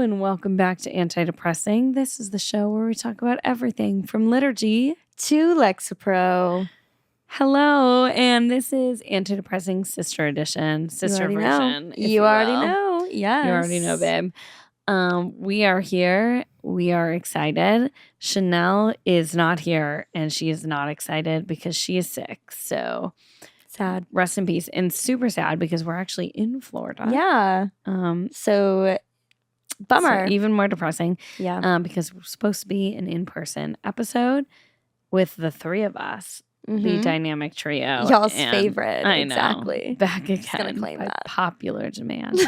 and welcome back to Anti-Depressing. This is the show where we talk about everything from liturgy to Lexapro. Hello, and this is Anti-Depressing Sister Edition, sister version. You already know. Yes. You already know, babe. We are here. We are excited. Chanel is not here, and she is not excited because she is sick. So sad. Rest in peace. And super sad because we're actually in Florida. Yeah. So bummer. So even more depressing. Yeah. Because we're supposed to be an in-person episode with the three of us. The dynamic trio. Y'all's favorite. I know. Exactly. Back again. Just gonna claim by that. Popular demand.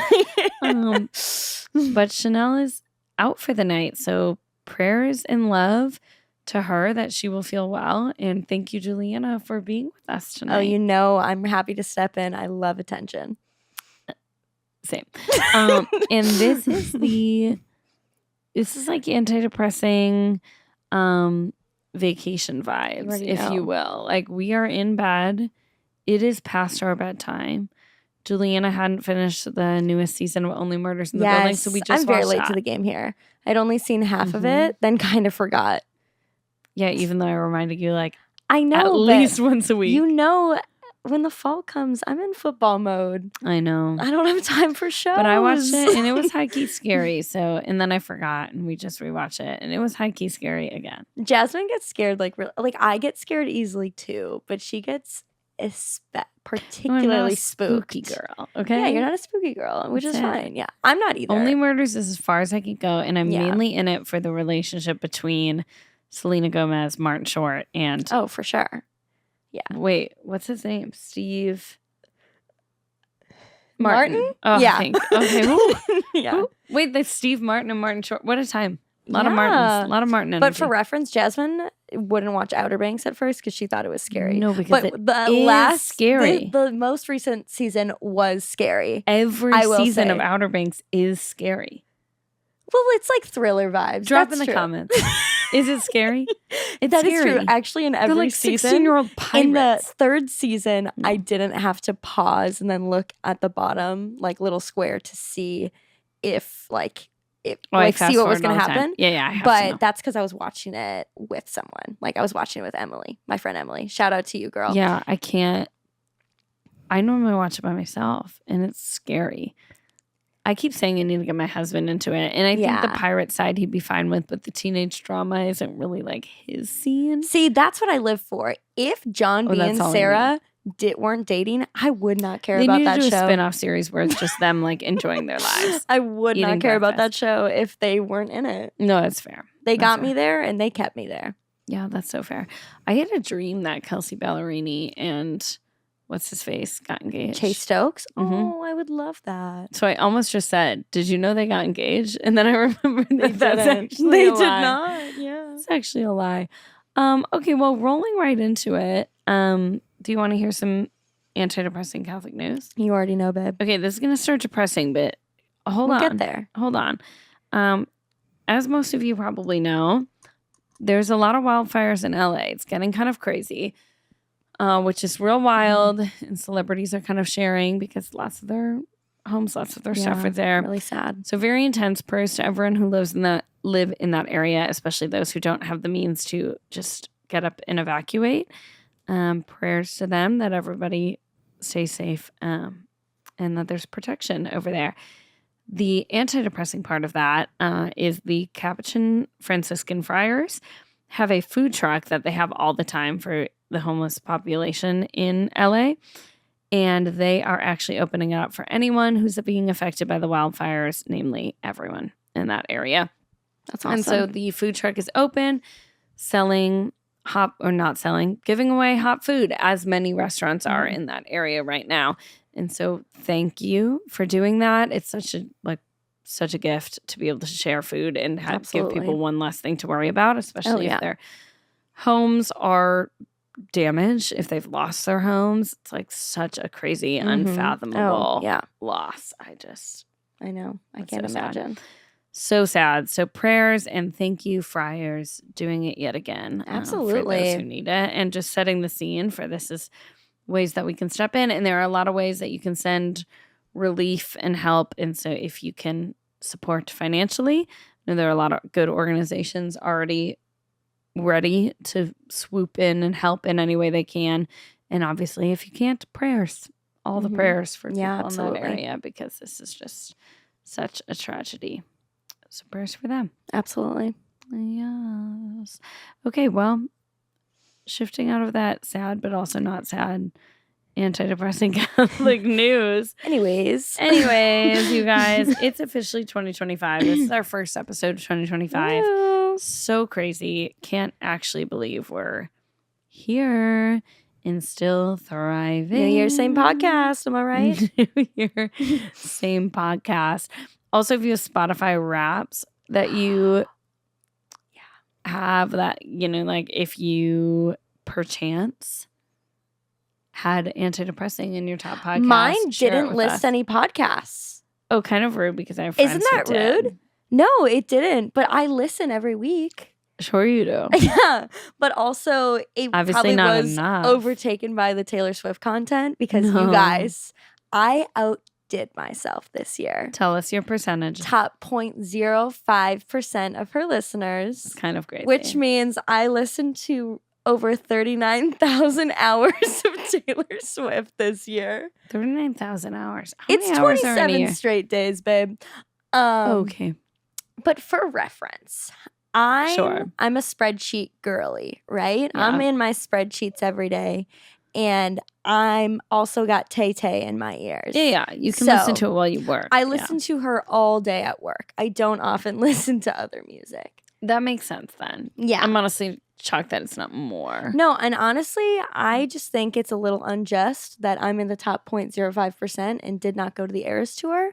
But Chanel is out for the night. So prayers and love to her that she will feel well. And thank you, Juliana, for being with us tonight. Oh, you know, I'm happy to step in. I love attention. Same. And this is like antidepressing vacation vibes, if you will. Like, we are in bed. It is past our bedtime. Juliana hadn't finished the newest season of Only Murders in the Building, so we just I'm very late that. to the game here. I'd only seen half of it, then kind of forgot. Yeah, even though I reminded you, like, I know, at least once a week. You know, when the fall comes, I'm in football mode. I know. I don't have time for shows. But I watched it, and it was high-key scary. So, and then I forgot, and we just rewatched it, and it was high-key scary again. Jasmine gets scared, like I get scared easily too, but she gets particularly spooky girl. Okay, yeah, you're not a spooky girl, which is fine. Yeah, I'm not either. Only Murders is as far as I can go, and I'm mainly in it for the relationship between Selena Gomez, Martin Short, and for sure. Yeah. Wait, what's his name? Steve Martin? Oh, yeah. I think. Okay. Ooh. Yeah. Ooh. Wait, that's Steve Martin and Martin Short. What a time. A lot of Martins. A lot of Martin energy. But for reference, Jasmine wouldn't watch Outer Banks at first because she thought it was scary. No, because the last scary. The most recent season was scary. Every season of Outer Banks is scary. Well, it's like thriller vibes. Drop in the comments. Is it scary? That is true. Actually, in every like season, 16-year-old pirates. In the third season, I didn't have to pause and then look at the bottom, like little square, to see if see what was going to happen. Yeah. But that's because I was watching it with someone. Like, I was watching it with Emily, my friend Emily. Shout out to you, girl. Yeah, I can't. I normally watch it by myself, and it's scary. I keep saying I need to get my husband into it. And I think the pirate side he'd be fine with, but the teenage drama isn't really like his scene. See, that's what I live for. If John B and Sarah weren't dating, I would not care about that show. They need to do a spin-off series where it's just them like enjoying their lives. I would not care about that show if they weren't in it. No, that's fair. They got me there and they kept me there. Yeah, that's so fair. I had a dream that Kelsey Ballerini and what's his face got engaged. Chase Stokes? Mm-hmm. Oh, I would love that. So I almost just said, did you know they got engaged? And then I remembered that's actually they a did lie. not. Yeah. It's actually a lie. Okay, well, rolling right into it. Do you want to hear some anti-depressing Catholic news? You already know, babe. Okay, this is going to start depressing, but hold on. We'll get there. Hold on. As most of you probably know, there's a lot of wildfires in LA. It's getting kind of crazy. Which is real wild, and celebrities are kind of sharing because lots of their homes, lots of their stuff are there. Really sad. So very intense. Prayers to everyone who live in that area, especially those who don't have the means to just get up and evacuate. Prayers to them that everybody stay safe and that there's protection over there. The antidepressing part of that is the Capuchin Franciscan friars have a food truck that they have all the time for the homeless population in LA. And they are actually opening it up for anyone who's being affected by the wildfires, namely everyone in that area. That's awesome. And so the food truck is open, giving away hot food, as many restaurants are in that area right now. And so thank you for doing that. It's such a gift to be able to share food and give people one less thing to worry about, especially if their homes are damaged, if they've lost their homes. It's like such a crazy, unfathomable loss. I know. I can't imagine. So sad. So prayers and thank you, friars, doing it yet again. Absolutely. For those who need it. And just setting the scene for this is ways that we can step in. And there are a lot of ways that you can send relief and help. And so if you can support financially. I know there are a lot of good organizations already ready to swoop in and help in any way they can. And obviously, if you can't, prayers. All the prayers for people in that area, because this is just such a tragedy. So prayers for them. Absolutely. Yes. Okay, well, shifting out of that sad but also not sad anti-depressing Catholic news. Anyways, you guys, it's officially 2025. This is our first episode of 2025. Woo. So crazy. Can't actually believe we're here and still thriving. New Year, same podcast. Am I right? New Year, same podcast. Also, if you have Spotify Wraps that you have, that, like if you perchance had antidepressing in your top podcast. Mine didn't list any podcasts. Oh, kind of rude, because I have friends. Isn't that rude? No, it didn't. But I listen every week. Sure you do. Yeah. But also, it obviously probably not was enough. overtaken by the Taylor Swift content, because you guys, I outdid myself this year. Tell us your percentage. Top 0.05% of her listeners. It's kind of crazy. Which means I listened to over 39,000 hours of Taylor Swift this year. 39,000 hours. How it's many hours 27 straight days, babe. Okay. But for reference, I'm a spreadsheet girly, right? Yeah. I'm in my spreadsheets every day. And I'm also got Tay-Tay in my ears. Yeah. You can listen to it while you work. I listen to her all day at work. I don't often listen to other music. That makes sense then. Yeah. I'm honestly shocked that it's not more. No, and honestly, I just think it's a little unjust that I'm in the top 0.05% and did not go to the Eras tour.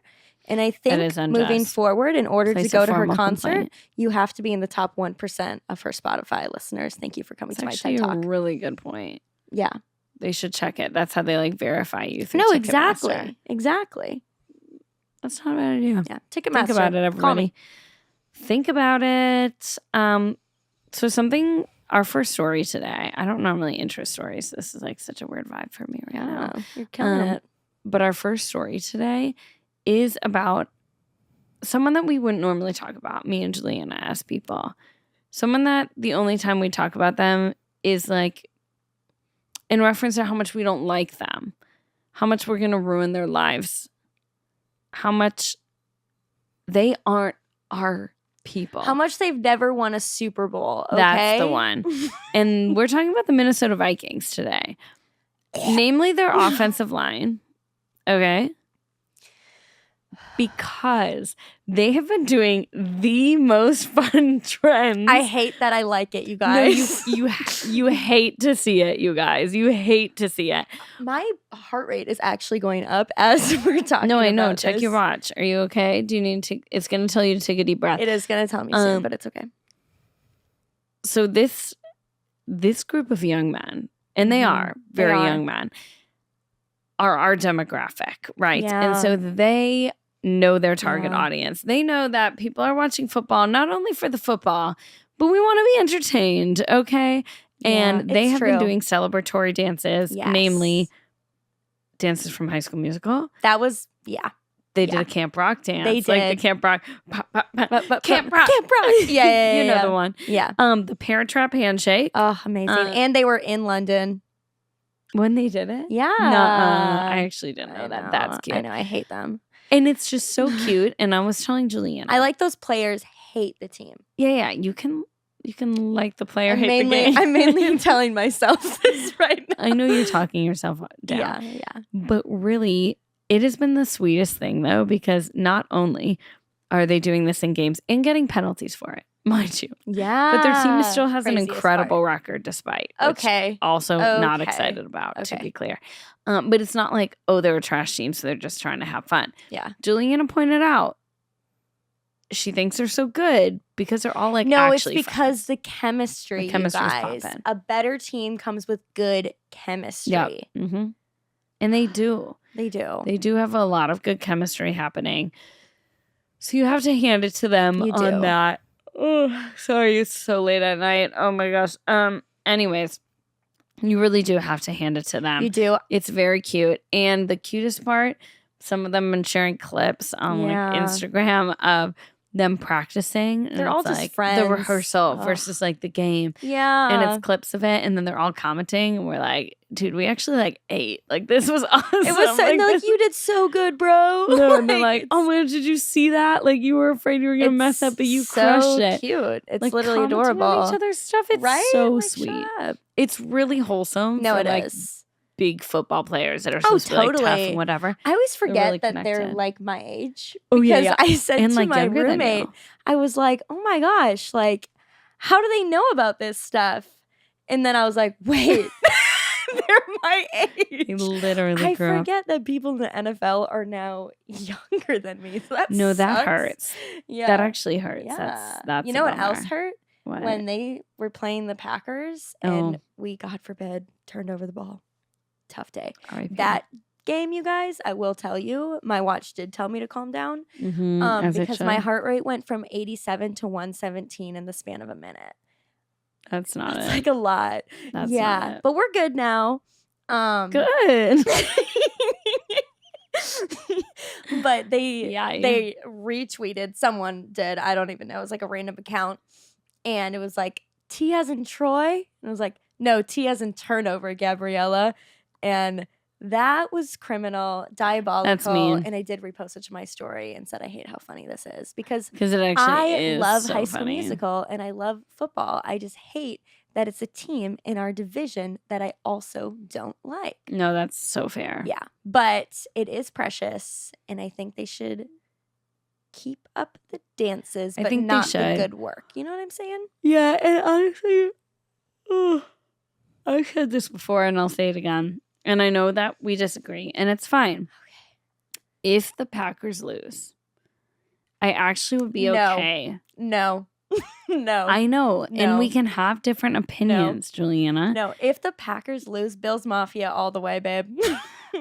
And I think moving forward, in order to go to her concert, you have to be in the top 1% of her Spotify listeners. Thank you for coming to my TED Talk. That's a really good point. Yeah. They should check it. That's how they verify you through No, Ticketmaster. exactly. That's not a bad idea. Yeah, Ticketmaster. Think about it, everybody. Think about it. So our first story today, I don't normally intro stories. This is such a weird vibe for me right now. You're killing it. But our first story today is about someone that we wouldn't normally talk about, me and Juliana, as people. Someone that the only time we talk about them is in reference to how much we don't like them, how much we're going to ruin their lives, how much they aren't our people. How much they've never won a Super Bowl, okay? That's the one. And we're talking about the Minnesota Vikings today. Namely their offensive line, okay? Because they have been doing the most fun trends. I hate that I like it, you guys. No, you hate to see it, you guys. You hate to see it. My heart rate is actually going up as we're talking. No, I know. About Check this. your watch. Are you okay? Do you need to? It's going to tell you to take a deep breath. It is going to tell me soon, but it's okay. So this group of young men, and they are very young men, are our demographic, right? Yeah. And so they know their target audience. They know that people are watching football not only for the football, but we want to be entertained, okay? And they have been doing celebratory dances, namely dances from High School Musical. That was, They did a Camp Rock dance. They did. The Camp Rock. Camp Rock. Yeah. You know the one. Yeah. The Parent Trap handshake. Oh, amazing. And they were in London. When they did it? Yeah. I actually didn't know that. That's cute. I know. I hate them. And it's just so cute. And I was telling Juliana. I like those players hate the team. Yeah. You can like the player, hate the game. I'm mainly telling myself this right now. I know you're talking yourself down. Yeah. But really, it has been the sweetest thing, though, because not only are they doing this in games and getting penalties for it, mind you. Yeah. But their team still has an incredible record despite. Okay. Also not excited about, to be clear. But it's not like, they're a trash team, so they're just trying to have fun. Yeah. Juliana pointed out she thinks they're so good because they're all no, actually it's because the chemistry, the chemistry's you guys. popping. A better team comes with good chemistry. Yep. Mm-hmm. And they do. They do. They do have a lot of good chemistry happening. So you have to hand it to them on that. Oh, sorry, it's so late at night. Oh my gosh. Anyways, you really do have to hand it to them. You do. It's very cute. And the cutest part, some of them been sharing clips on like Instagram of them practicing. They're all just friends. The rehearsal versus like the game. Yeah. And it's clips of it. And then they're all commenting. And we're like, dude, we actually like ate. Like, this was awesome. It was so, and they're like, you did so good, bro. No, and they're like, oh man, did you see that? Like, you were afraid you were going to mess up, but you crushed it. It's so cute. It's like, literally adorable. On each other's stuff. It's so sweet. It's really wholesome. No, for, it like, is. Big football players that are supposed to be like tough and whatever. I always forget that they're like my age. Because I said and, to like, my roommate, I was like, oh my gosh, like, how do they know about this stuff? And then I was like, wait, they're my age. They literally I forget that people in the NFL are now younger than me. So that that hurts. Yeah. That actually hurts. Yeah. That's you know what else hurt? What? When they were playing the Packers and we, God forbid, turned over the ball. Tough day. That game, you guys, I will tell you, my watch did tell me to calm down because my heart rate went from 87 to 117 in the span of a minute. That's not It's like a lot. That's not it. But we're good now. Good. But they retweeted, someone did, I don't even know, it was like a random account, and it was like, T as in Troy, and it was like, no, T as in turnover, Gabriella. And that was criminal, diabolical. That's mean. And I did repost it to my story and said I hate how funny this is because it actually is love so High School funny. Musical and I love football. I just hate that it's a team in our division that I also don't like. No, that's so fair. Yeah, but it is precious, and I think they should keep up the dances, but not the good work. You know what I'm saying? Yeah, and honestly, I've said this before, and I'll say it again. And I know that we disagree, and it's fine. Okay. If the Packers lose, I actually would be okay. No. I know. No. And we can have different opinions, Juliana. No, if the Packers lose, Bills Mafia all the way, babe.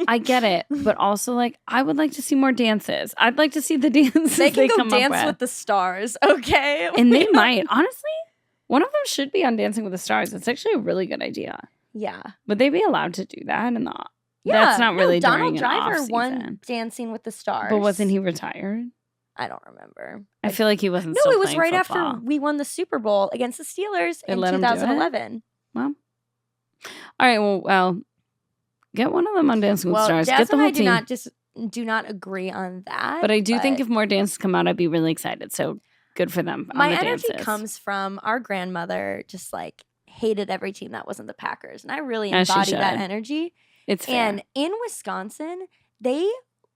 I get it. But also, like, I would like to see more dances. I'd like to see the dances they can come go dance up with. with the stars, okay? And they might. Honestly, one of them should be on Dancing with the Stars. It's actually a really good idea. Yeah. Would they be allowed to do that? That's not really Donald during Driver an won Dancing with the Stars. But wasn't he retired? I don't remember. I feel like he wasn't. No, still it was right football. after we won the Super Bowl against the Steelers in 2011. Well, all right. Well, get one of them on Dancing with the Stars. Jazz get the whole and team. do not agree on that. But I do think if more dances come out, I'd be really excited. So good for them. My on the energy dances. comes from our grandmother. Just like hated every team that wasn't the Packers, and I really embody that energy. It's fair. And in Wisconsin, they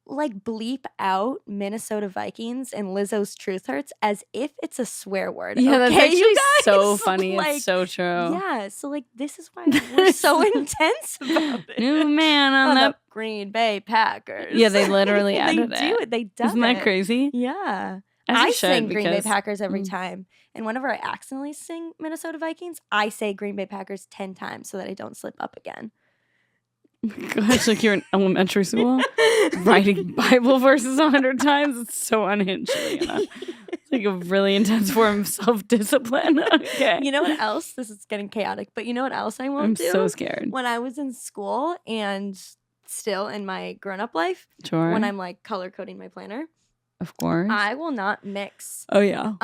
like bleep out Minnesota Vikings and Lizzo's Truth Hurts as if it's a swear word. Yeah, okay, that's actually you guys? so funny. Like, it's so true. Yeah, so like this is why we're so intense about it. New man on the Green Bay Packers. Yeah, they literally added They do it. They dub Isn't that crazy? Yeah. As I sing Green Bay Packers every time. And whenever I accidentally sing Minnesota Vikings, I say Green Bay Packers 10 times so that I don't slip up again. Gosh, like you're in elementary school writing Bible verses 100 times. It's so unhinged. It's like a really intense form of self-discipline. Okay. You know what else? This is getting chaotic, but you know what else I won't do? I'm so scared. When I was in school and still in my grown-up life, when I'm like color coding my planner, of course, I will not mix. Oh yeah.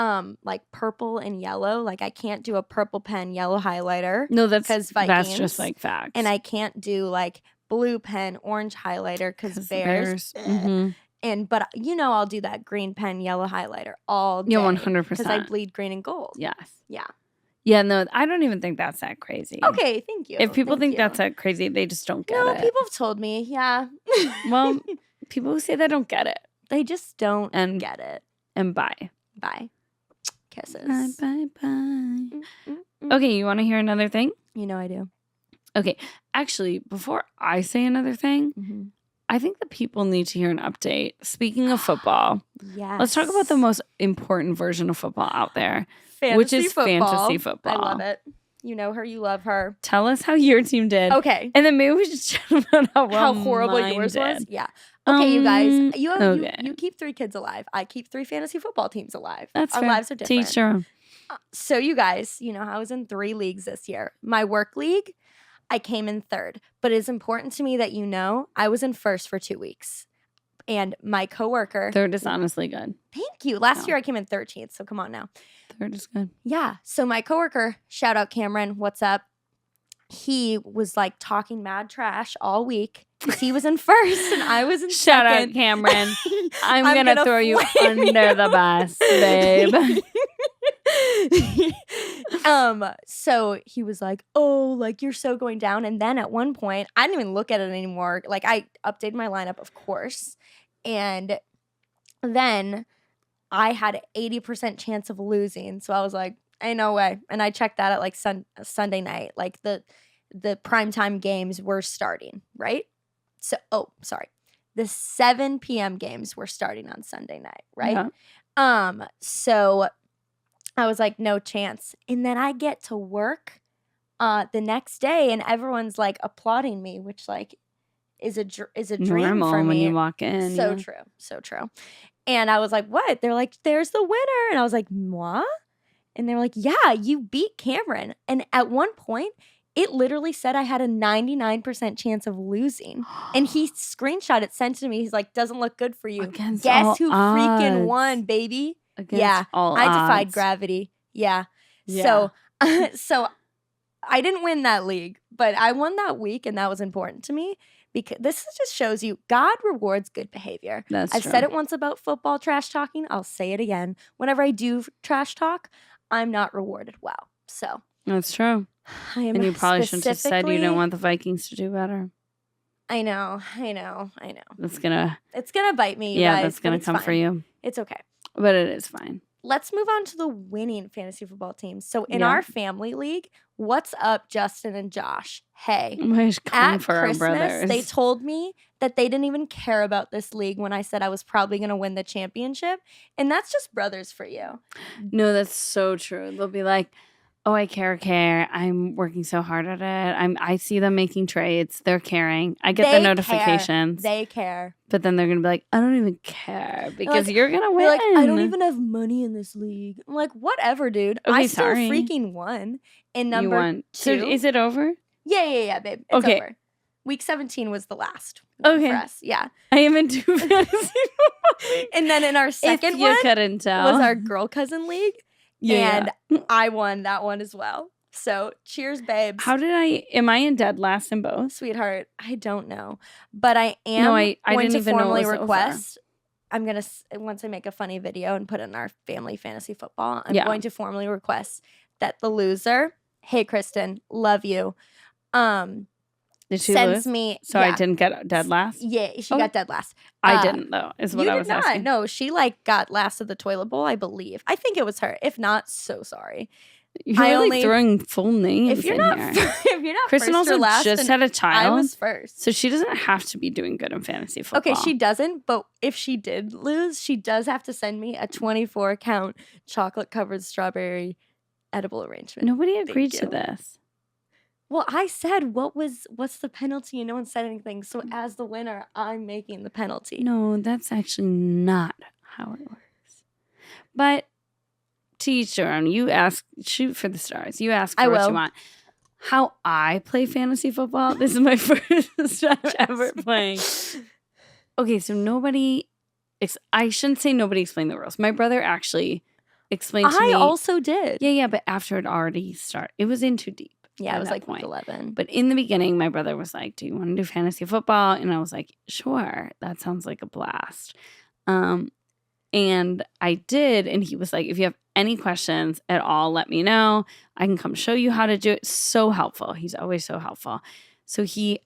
Like purple and yellow. Like I can't do a purple pen yellow highlighter. No, that's just like facts. And I can't do like blue pen orange highlighter because bears. Mm-hmm. But I'll do that green pen yellow highlighter all day. Yeah, 100%. Because I bleed green and gold. Yes. Yeah. Yeah, no, I don't even think that's that crazy. Okay, thank you. If people think that's that crazy, they just don't get it. No, people have told me, yeah. Well, people who say they don't get it. They just don't get it. And bye. Bye. Kisses. Bye. Okay, you want to hear another thing? You know I do. Okay, actually, before I say another thing, I think the people need to hear an update. Speaking of football, let's talk about the most important version of football out there, which is fantasy football. I love it. You know her, you love her. Tell us how your team did. Okay. And then maybe we should chat about how horrible yours was. Yeah. Okay, you guys. You keep 3 kids alive. I keep 3 fantasy football teams alive. That's Our fair. lives are different. Teach your own. So you guys, I was in 3 leagues this year. My work league, I came in 3rd. But it's important to me that I was in 1st for 2 weeks. And my coworker. 3rd is honestly good. Thank you. Last year I came in 13th, so come on now. 3rd is good. Yeah. So my coworker, shout out Cameron, what's up? He was like talking mad trash all week because he was in first and I was in shout second. Out Cameron. I'm gonna throw you under the bus, babe. So he was like, oh, like you're so going down. And then at one point, I didn't even look at it anymore. Like I updated my lineup, of course. And then I had an 80% chance of losing. So I was like, ain't no way. And I checked that at like Sunday night. Like the primetime games were starting, right? So, the 7 p.m. games were starting on Sunday night, right? Yeah. So I was like, no chance. And then I get to work the next day and everyone's like applauding me, which like is a dream normal for me. When you walk in. So true. So true. And I was like, what? They're like, there's the winner. And I was like, moi? And they were like, yeah, you beat Cameron. And at one point, it literally said I had a 99% chance of losing. And he screenshot it, sent it to me. He's like, doesn't look good for you. Guess who freaking won, baby? Against all I defied odds. gravity. Yeah. So I didn't win that league, but I won that week, and that was important to me because this just shows you God rewards good behavior. I've said it once about football trash talking. I'll say it again. Whenever I do trash talk, I'm not rewarded well. So that's true. And you probably shouldn't have said you don't want the Vikings to do better. I know. It's gonna bite me. Yeah, guys, that's gonna come for you. It's okay. But it is fine. Let's move on to the winning fantasy football team. So in our family league, what's up, Justin and Josh? Hey, at Christmas, they told me that they didn't even care about this league when I said I was probably going to win the championship. And that's just brothers for you. No, that's so true. They'll be like, oh, I care. I'm working so hard at it. I see them making trades. They're caring. I get the notifications. They care. But then they're going to be like, I don't even care because you're going to win. Like, I don't even have money in this league. I'm like, whatever, dude. Okay, I still freaking won. And number 2. So is it over? Yeah, babe. It's over. Week 17 was the last for us. Yeah. I am in 2 fantasy. And then in our second one was our girl cousin league. Yeah. And I won that one as well. So cheers, babes. Am I in dead last in both? Sweetheart, I don't know. But I am going to formally request. I'm going to, once I make a funny video and put it in our family fantasy football, I'm going to formally request that the loser, hey, Kristen, love you, did she sends lose? Me. So I didn't get dead last? Yeah, she got dead last. I didn't, though, is what I was asking. No, she got last of the toilet bowl, I believe. I think it was her. If not, so sorry. You're really throwing full names if you're in not, here. If you're not Kristen first also or last, just had a child. I was first. So she doesn't have to be doing good in fantasy football. Okay, she doesn't, but if she did lose, she does have to send me a 24-count chocolate-covered strawberry edible arrangement. Nobody agreed to this. Well, I said, what's the penalty? And no one said anything. So as the winner, I'm making the penalty. No, that's actually not how it works. But to each their own. You shoot for the stars. You ask for what you want. How I play fantasy football, this is my first time ever playing. Okay, so I shouldn't say nobody explained the rules. My brother actually explained to me. I also did. Yeah, but after it already started. It was in too deep. Yeah, it was like week 11. But in the beginning, my brother was like, do you want to do fantasy football? And I was like, sure. That sounds like a blast. And I did. And he was like, if you have any questions at all, let me know. I can come show you how to do it. So helpful. He's always so helpful. So he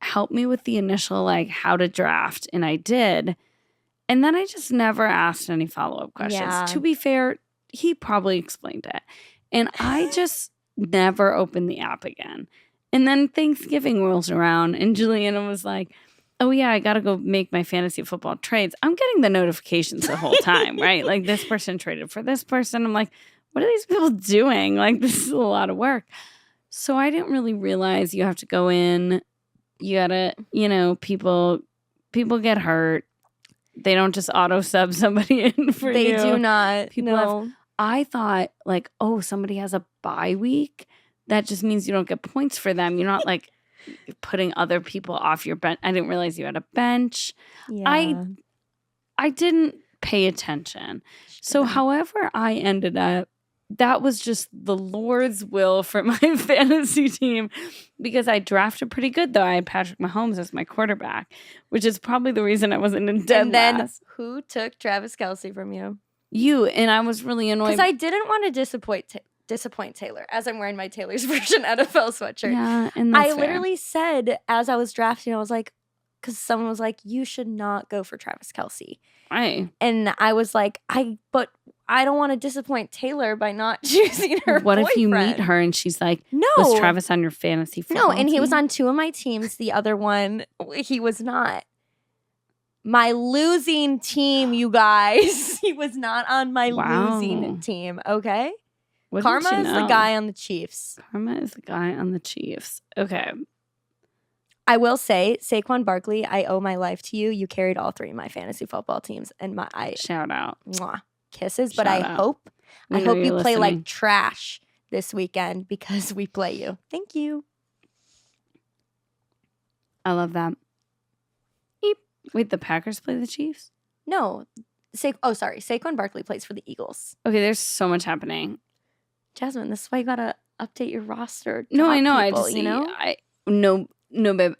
helped me with the initial, how to draft. And I did. And then I just never asked any follow-up questions. Yeah. To be fair, he probably explained it. And I just never opened the app again. And then Thanksgiving rolls around and Juliana was like, oh yeah, I got to go make my fantasy football trades. I'm getting the notifications the whole time, right? Like this person traded for this person. I'm like, what are these people doing? Like this is a lot of work. So I didn't really realize you have to go in. You got to, people get hurt. They don't just auto sub somebody in for you. They do not. No. I thought somebody has a bye week. That just means you don't get points for them. You're not putting other people off your bench. I didn't realize you had a bench. Yeah. I didn't pay attention. So however I ended up, that was just the Lord's will for my fantasy team, because I drafted pretty good, though. I had Patrick Mahomes as my quarterback, which is probably the reason I wasn't in dead last. And then who took Travis Kelce from you? You. And I was really annoyed. Because I didn't want to disappoint Taylor, as I'm wearing my Taylor's version NFL sweatshirt. Yeah, and that's I literally said, as I was drafting, I was like, because someone was like, you should not go for Travis Kelce. And I was like, but I don't want to disappoint Taylor by not choosing her What boyfriend. If you meet her and she's like, no. Was Travis on your fantasy football team? He was on 2 of my teams. The other one, he was not. My losing team, you guys. He was not on my losing team, okay? Karma is the guy on the Chiefs. Karma is the guy on the Chiefs. Okay. I will say, Saquon Barkley, I owe my life to you. You carried all 3 of my fantasy football teams, and shout out, kisses. But I hope you play like trash this weekend, because we play you. Thank you. I love that. Eep. Wait, the Packers play the Chiefs? No, Saquon Barkley plays for the Eagles. Okay, there's so much happening. Jasmine, this is why you gotta update your roster. No, I know. People, No, babe.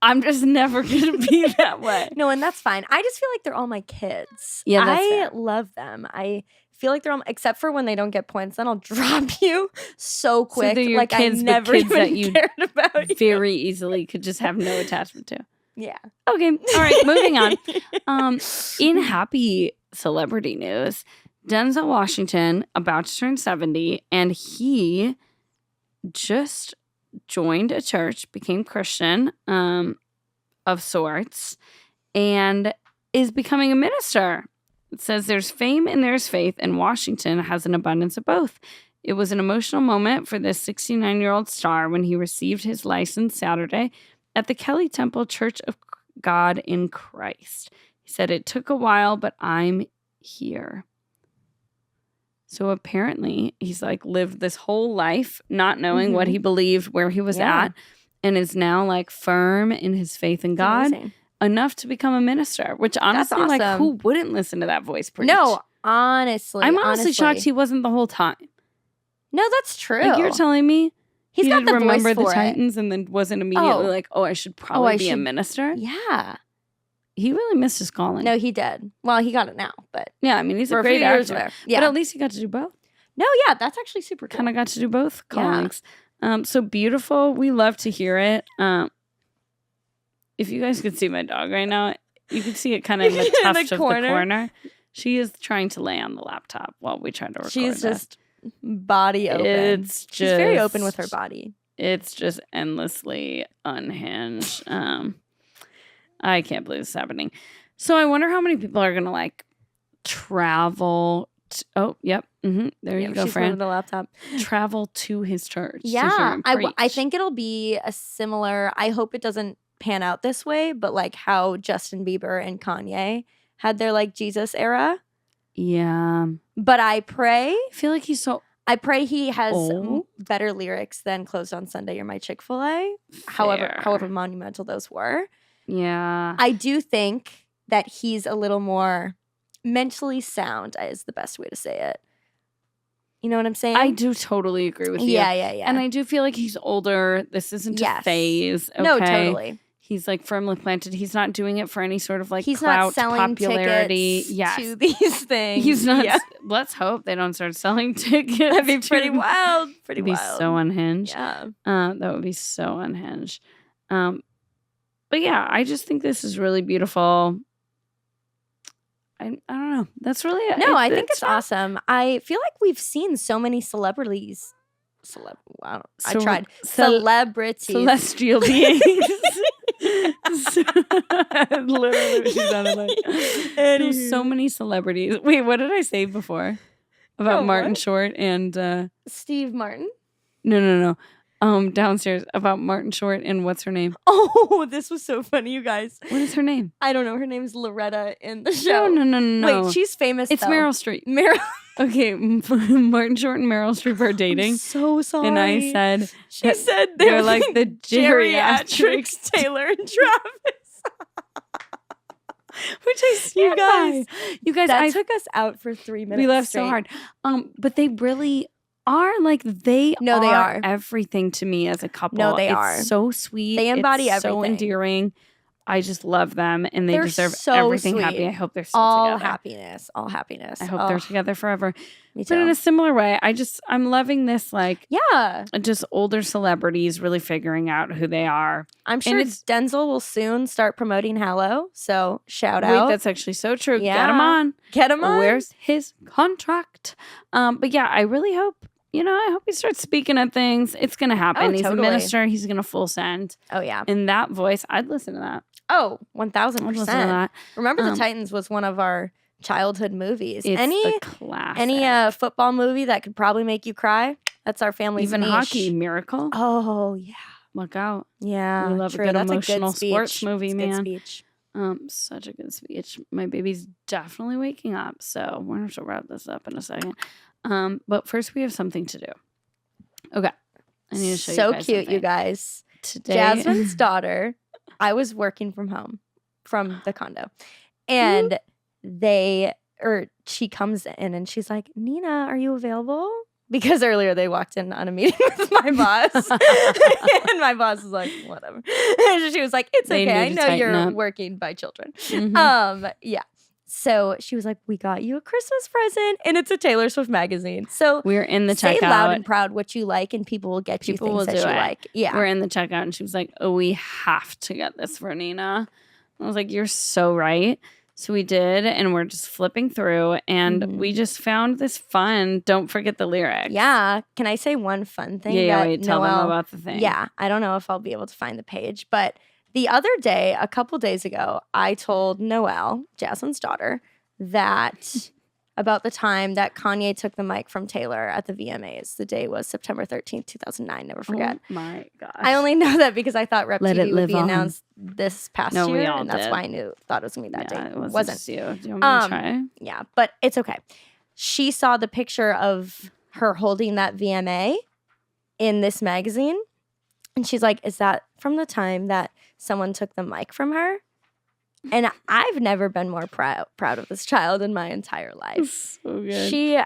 I'm just never going to be that way. No, and that's fine. I just feel like they're all my kids. Yeah, that's fair. Love them. I feel like they're all, except for when they don't get points, then I'll drop you so quick. So they're your like kids, I never kids even that you cared about you. Very easily could just have no attachment to. Yeah. Okay. All right. Moving on. In happy celebrity news, Denzel Washington about to turn 70, and he just joined a church, became Christian of sorts, and is becoming a minister. It says there's fame and there's faith, and Washington has an abundance of both. It was an emotional moment for this 69-year-old star when he received his license Saturday at the Kelly Temple Church of God in Christ. He said, "It took a while, but I'm here." So apparently he's like lived this whole life not knowing what he believed, where he was at, and is now like firm in his faith in God enough to become a minister, which honestly, awesome. Like, who wouldn't listen to that voice preach? No, honestly. I'm honestly shocked he wasn't the whole time. No, that's true. Like, you're telling me he got the remember voice the Titans and then wasn't immediately like, I should probably be a minister? Yeah. He really missed his calling. No, he did. Well, he got it now, but yeah, I mean, he's a great actor. Yeah. But at least he got to do both. No, yeah, that's actually super cool. Kind of got to do both callings. Yeah. So beautiful. We love to hear it. If you guys could see my dog right now, you could see it kind of in the tuft of the corner. She is trying to lay on the laptop while we try to record. She's just body open. She's very open with her body. It's just endlessly unhinged. I can't believe this is happening. So I wonder how many people are going to like travel. There you go, Fran. The laptop. Travel to his church. Yeah, I think it'll be a similar. I hope it doesn't pan out this way, but like how Justin Bieber and Kanye had their like Jesus era. Yeah, but I feel like he's so. I pray he has better lyrics than "Closed on Sunday, You're My Chick-fil-A." However monumental those were. Yeah. I do think that he's a little more mentally sound is the best way to say it. You know what I'm saying? I do totally agree with you. Yeah. And I do feel like he's older. This isn't a phase. Okay? No, totally. He's like firmly planted. He's not doing it for any sort of like he's clout, not selling popularity. To these things. He's not. Yeah. Let's hope they don't start selling tickets. That'd be pretty wild. It'd be so unhinged. Yeah. That would be so unhinged. But yeah, I just think this is really beautiful. I don't know. That's really it. No, I think it's awesome. I feel like we've seen so many celebrities. Wow, I tried. Celebrities. Celestial beings. Literally, what she sounded like. There's so many celebrities. Wait, what did I say before? About Martin Short and... Steve Martin? No. Downstairs about Martin Short and what's her name? Oh, this was so funny, you guys. What is her name? I don't know. Her name is Loretta in the show. No. Wait, she's famous. It's though. Meryl Streep. Okay, Martin Short and Meryl Streep are dating. I'm so sorry. And I said... She said they're like the geriatrics Taylor and Travis. Which I stand by. You guys, that took us out for 3 minutes. We laughed straight. so hard. But they really are like they are everything to me as a couple. No, they are so sweet. They embody everything. So endearing. I just love them, and they deserve everything sweet. Happy. I hope they're still all together. All happiness. I hope they're together forever. Me too. But in a similar way, I'm loving this, like, yeah, just older celebrities really figuring out who they are. I'm sure Denzel will soon start promoting Hallow, so shout out. Wait, that's actually so true. Yeah. Get him on. Where's his contract? But yeah, I really hope. I hope he starts speaking at things. It's going to happen. Oh, he's totally. a minister. He's going to full send. Oh, yeah. In that voice, I'd listen to that. Oh, 1,000%. Remember the Um, Titans was one of our childhood movies. It's the classic. Any football movie that could probably make you cry? That's our family's Even niche. hockey, Miracle. Oh, yeah. Look out. Yeah, we love true. a good That's emotional a good sports movie, it's man. Good speech. Such a good speech. My baby's definitely waking up, so we're going to have to wrap this up in a second. But first, we have something to do. Okay. I need to show you guys So cute, something. you guys. Today, Jasmine's daughter, I was working from home, from the condo, and she comes in and she's like, Nina, are you available? Because earlier they walked in on a meeting with my boss. And my boss was like, whatever. And she was like, it's They okay. I knew to know tighten you're up. working by children. Mhm. Yeah. So she was like, we got you a Christmas present, and it's a Taylor Swift magazine. So we're in the say checkout. loud and proud what you like, and people will get you People things will that do you it. like. Yeah. We're in the checkout, and she was like, oh, we have to get this for Nina. I was like, you're so right. So we did, and we're just flipping through, and we just found this fun. Don't forget the lyrics. Yeah. Can I say one fun thing? Yeah, wait, tell them about the thing. Yeah. I don't know if I'll be able to find the page, but the other day, a couple days ago, I told Noelle, Jasmine's daughter, that about the time that Kanye took the mic from Taylor at the VMAs. The day was September 13th, 2009. Never forget. Oh my gosh. I only know that because I thought Rep Let TV it would live be on. announced this past No, we year, all and that's did. why I thought it was going to be that day. It wasn't. Wasn't. Just you. Do you want me to try? Yeah, but it's okay. She saw the picture of her holding that VMA in this magazine, and she's like, is that from the time that someone took the mic from her? And I've never been more proud of this child in my entire life. So good.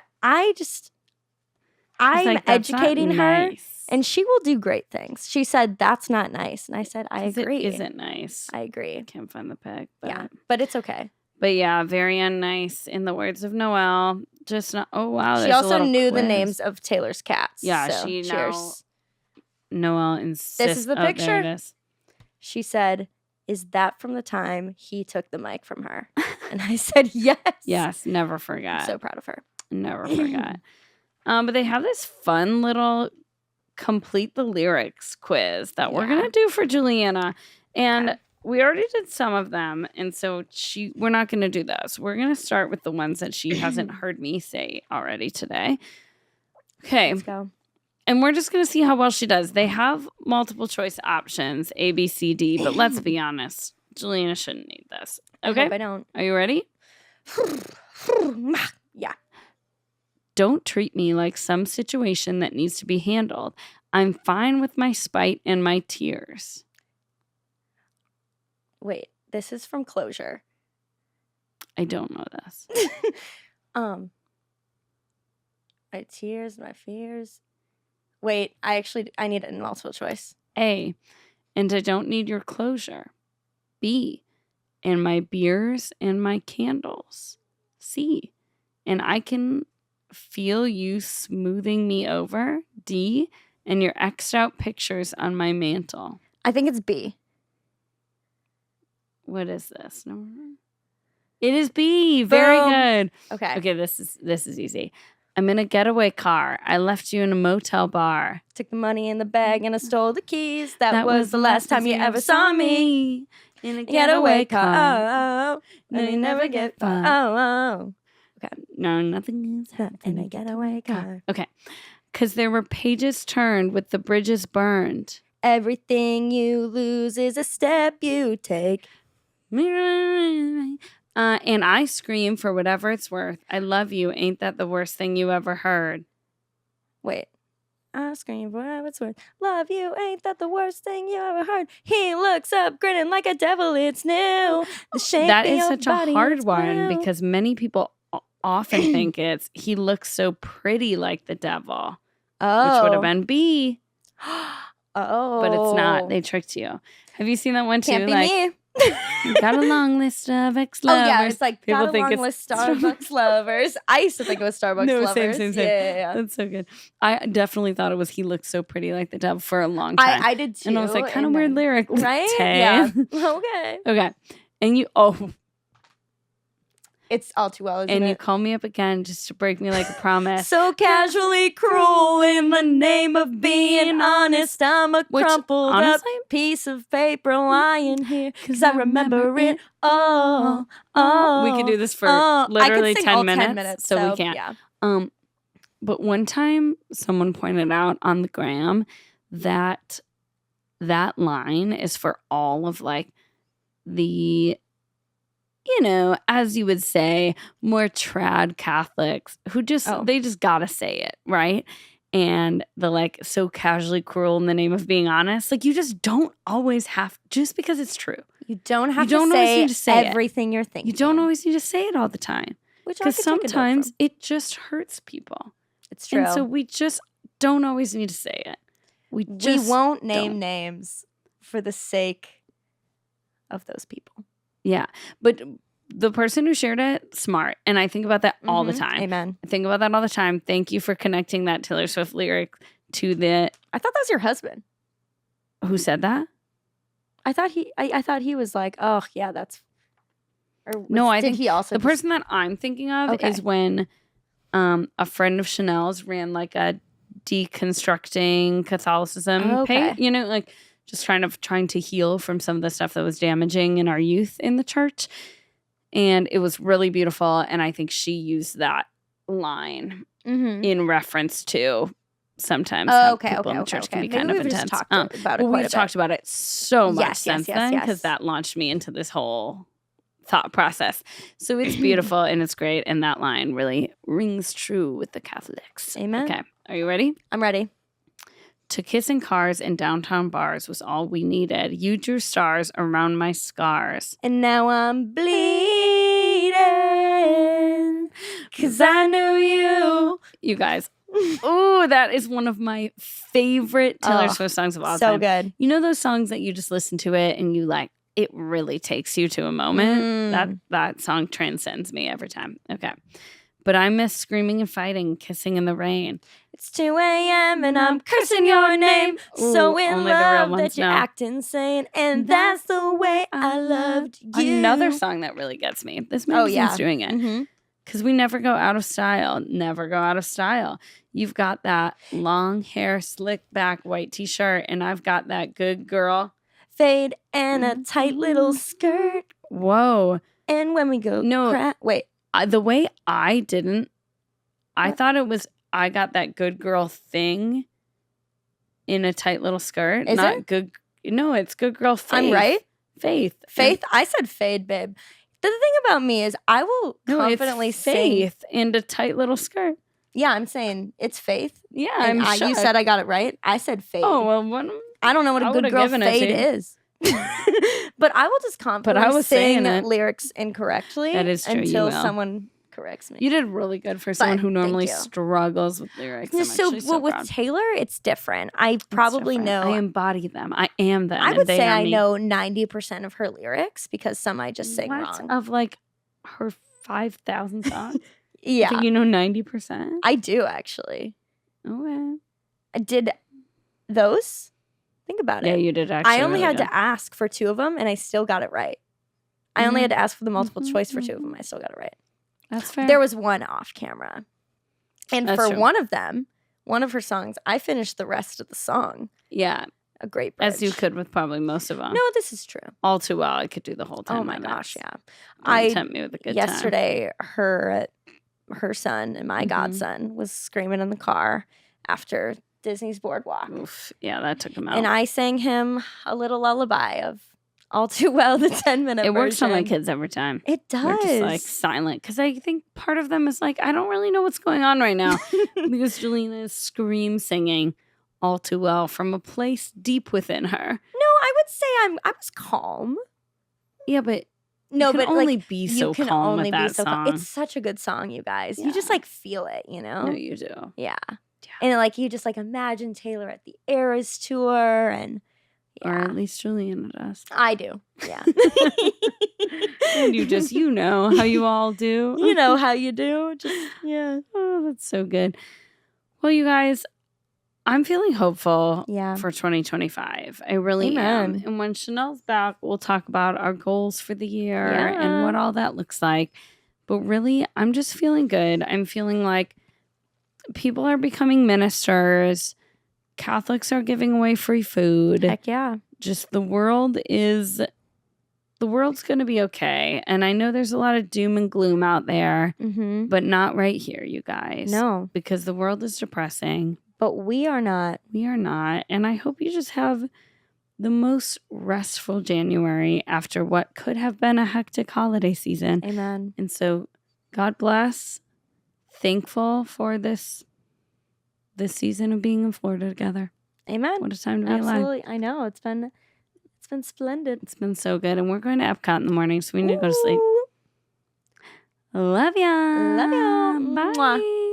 I'm like, "That's not educating her, nice." and she will do great things. She said, that's not nice. And I said, I agree. It isn't nice. I agree. I can't find the pic. But. Yeah, but it's okay. But yeah, very unnice. In the words of Noelle, just not. Oh wow! She also knew the names of Taylor's cats. Yeah, so she cheers. Noelle insists. This is the There picture. it is. She said, is that from the time he took the mic from her? And I said, yes. Yes, never forget. I'm so proud of her. Never forget. But they have this fun little complete the lyrics quiz that we're gonna do for Juliana, and we already did some of them, and so we're not gonna do those. We're gonna start with the ones that she hasn't heard me say already today. Okay, Let's go. and we're just gonna see how well she does. They have multiple choice options, A, B, C, D, but let's be honest, Juliana shouldn't need this. Okay, I hope I don't. Are you ready? Yeah. Don't treat me like some situation that needs to be handled. I'm fine with my spite and my tears. Wait, this is from Closure. I don't know this. My tears, my fears. Wait, I need a multiple choice. A, and I don't need your closure. B, and my beers and my candles. C, and I can feel you smoothing me over. D, and your X'd out pictures on my mantle. I think it's B. What is this? No. It is B. Very Boom. good. Okay. Okay, this is easy. I'm in a getaway car. I left you in a motel bar. Took the money in the bag and I stole the keys. That was the last time you ever saw me. In a Getaway car. No, you never get far. Oh. Okay. No, nothing is In a happening. getaway car. Okay. Because there were pages turned with the bridges burned. Everything you lose is a step you take. And I scream for whatever it's worth. I love you. Ain't that the worst thing you ever heard? Wait. I scream for whatever it's worth. Love you. Ain't that the worst thing you ever heard? He looks up grinning like a devil. It's new. The shape that of is your such body, a hard it's one blue. because many people often think it's he looks so pretty like the devil. Which would have been B. But it's not. They tricked you. Have you seen that one too? Can't be me. Got a long list of ex-lovers. Oh, yeah. It's like, People got a think long list of Starbucks lovers. I used to think it was Starbucks lovers. Same. Yeah. That's so good. I definitely thought it was he looked so pretty like the devil for a long time. I did too. And I was like, kind of weird lyric. Right? Tay. Yeah. Okay. Okay. And you, it's all too well, isn't it? And you call me up again just to break me like a promise. So casually cruel in the name of being honest. I'm a crumpled up piece of paper lying here because I remember it all. We could do this for literally 10 minutes, so we can't. Yeah. But one time someone pointed out on the gram that line is for all of like the, you know, as you would say, more trad Catholics who they just gotta say it, right? And the like so casually cruel in the name of being honest. Like you just don't always have, just because it's true. You don't have to say everything you're thinking. You don't always need to say it all the time. Because sometimes it just hurts people. It's true. And so we just don't always need to say it. We won't name names for the sake of those people. Yeah, but the person who shared it, smart. And I think about that all the time. Amen. I think about that all the time. Thank you for connecting that Taylor Swift lyric to the... I thought that was your husband. Who said that? I thought he was like, oh, yeah, that's... I think he also... The person that I'm thinking of is when a friend of Chanel's ran like a deconstructing Catholicism page. You know, like... just trying to heal from some of the stuff that was damaging in our youth in the church. And it was really beautiful. And I think she used that line in reference to sometimes how people in the church can be kind of intense. We've talked about it so much since then because that launched me into this whole thought process. So it's beautiful and it's great. And that line really rings true with the Catholics. Amen. Okay. Are you ready? I'm ready. To kiss in cars and downtown bars was all we needed. You drew stars around my scars. And now I'm bleeding 'cause I knew you. You guys. Oh, that is one of my favorite Taylor Swift songs of all time. So good. You know those songs that you just listen to it and you like, it really takes you to a moment? That song transcends me every time. Okay. But I miss screaming and fighting, kissing in the rain. It's 2 a.m. and I'm cursing your name. So in love that you act insane. And that's the way I loved you. Another song that really gets me. This magazine's doing it. Because we never go out of style. Never go out of style. You've got that long hair, slick back, white t-shirt. And I've got that good girl. Fade and a tight little skirt. Whoa. And when we go wait. The way I thought it was, I got that good girl thing in a tight little skirt. Is Not it? Good. No, it's good girl Faith. I'm right? Faith. I said fade, babe. The thing about me is I will confidently it's say Faith and a tight little skirt. Yeah, I'm saying it's Faith. Yeah, you said I got it right. I said fade. Oh, well, I don't know what a good girl fade is. But I will just confidently sing lyrics incorrectly that is true, until someone corrects me. You did really good for someone who normally struggles with lyrics. With Taylor, it's different. I probably know. I embody them. I am them. I would say I know 90% of her lyrics because some I just sing wrong. Of like her 5,000 songs? Yeah. Do you know 90%? I do, actually. Okay. I did those. Think about it. Yeah, you did actually. I only had to ask for 2 of them, and I still got it right. I only had to ask for the multiple choice for 2 of them. I still got it right. That's fair. There was one off camera. And for one of them, one of her songs, I finished the rest of the song. Yeah. A great bridge. As you could with probably most of them. No, this is true. All too well. I could do the whole 10 minutes. Oh my gosh, yeah. Tempt me with a good yesterday, her son and my godson was screaming in the car after Disney's Boardwalk. Oof. Yeah, that took him out. And I sang him a little lullaby of All Too Well, the 10-minute It works on my version. kids every time. It does. They're just like silent because I think part of them is like, I don't really know what's going on right now because Jelena is scream singing All Too Well from a place deep within her. No, I would say I was calm. Yeah, but no, you can but only like, be so calm with that song. It's such a good song, you guys. You just like feel it, you know? No, you do. Yeah. And like you just like imagine Taylor at the Eras tour and or at least Juliana does. I do. Yeah. And you know how you all do. You know how you do. Just yeah. Oh, that's so good. Well, you guys, I'm feeling hopeful for 2025. I really am. And when Chanel's back, we'll talk about our goals for the year and what all that looks like. But really, I'm just feeling good. I'm feeling like people are becoming ministers. Catholics are giving away free food. Heck yeah. Just the world's going to be okay. And I know there's a lot of doom and gloom out there, but not right here, you guys. No. Because the world is depressing. But we are not. We are not. And I hope you just have the most restful January after what could have been a hectic holiday season. Amen. And so God bless. Thankful for this season of being in Florida together. Amen. What a time to be alive. Absolutely. I know. It's been splendid. It's been so good. And we're going to Epcot in the morning, so we need to go to sleep. Love ya. Love ya. Bye. Mwah.